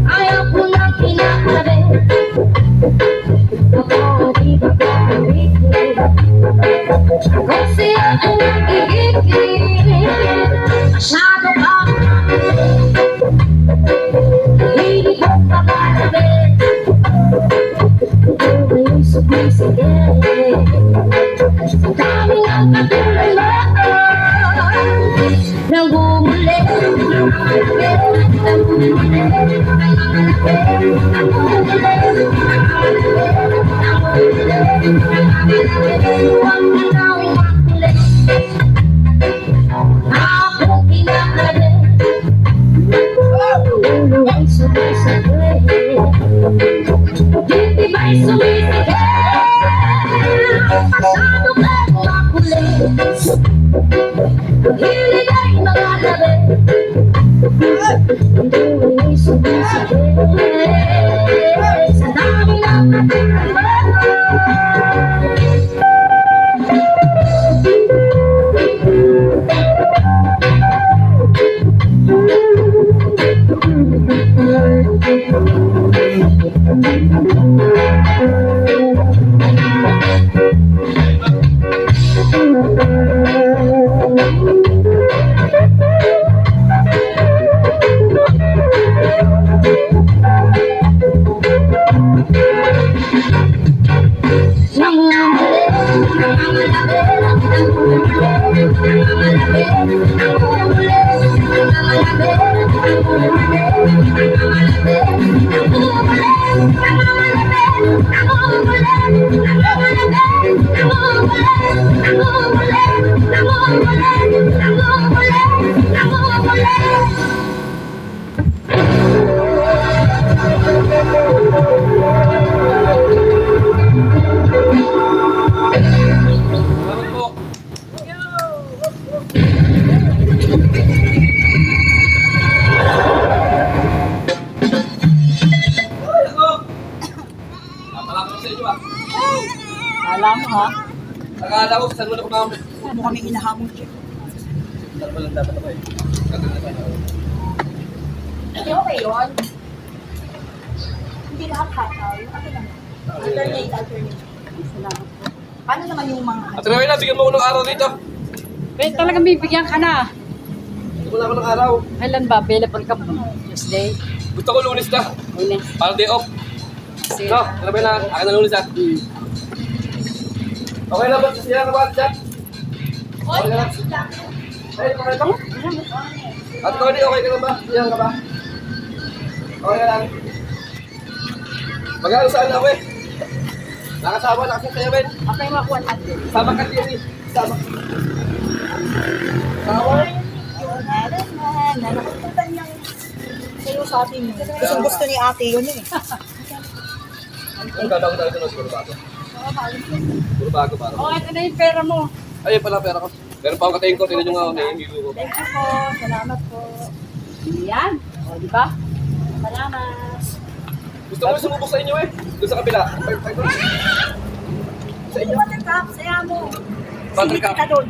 Ayaw ko nang kinakabe. Ako di ba pumipigil? Kasi ang nagigigil. Masyado ka. Hindi ko pa kalabi. Ito ngayong sumisige. Sa dami ng katulad mo nangumuli. Ako kinakabe. Ulo ay sumisige. Hindi ba'y sumisige? Masyado kang makulit. Hilig ay mga labi. Hindi ay sumisige. Sa dami ng katulad mo. Alam mo ha? Akala ko, saan mo na kumamit? Ano kami hinahamon siya? Saan mo lang dapat ako eh. Hindi okay yun. Hindi lahat hataw. Yung ano lang. Alternate. Salamat po. Paano naman yung mga At rin na, bigyan mo ko ng araw dito. Pero talagang bibigyan ka na. Bigyan mo na ako ng araw. Kailan ba? Available ka ba? Tuesday? Gusto ko lunes na. Lunes. Para day off. Kasi, No, ano ba na? Akin na lunes ah. Okay na ba? Siya ka ba? Chat? Okay na lang. Ay, okay ka? At Tony, okay ka na ba? Siya ka ba? Okay na lang. Mag-aaral saan ako eh? Nakasama, nakasaya Ben. Okay, makuha natin. Sama ka din eh. Sama. Sama. Nakatutan ng sayo sa atin yun. Gusto gusto ni ate yun eh. Ang gagawin tayo ito, puro bago. Puro bago para. oh, ito na yung pera mo. Ayun pala pera ko. Meron pa akong katayin ko, tingnan nyo nga ako, nahihilo ko. Thank you po. Salamat po. Yan. O, di ba? Salamat. Gusto ko yung sumubok sa inyo eh. Doon sa kabila. Sa Hindi inyo. ba nagkap? Saya mo. Battery Sige cup. ka doon.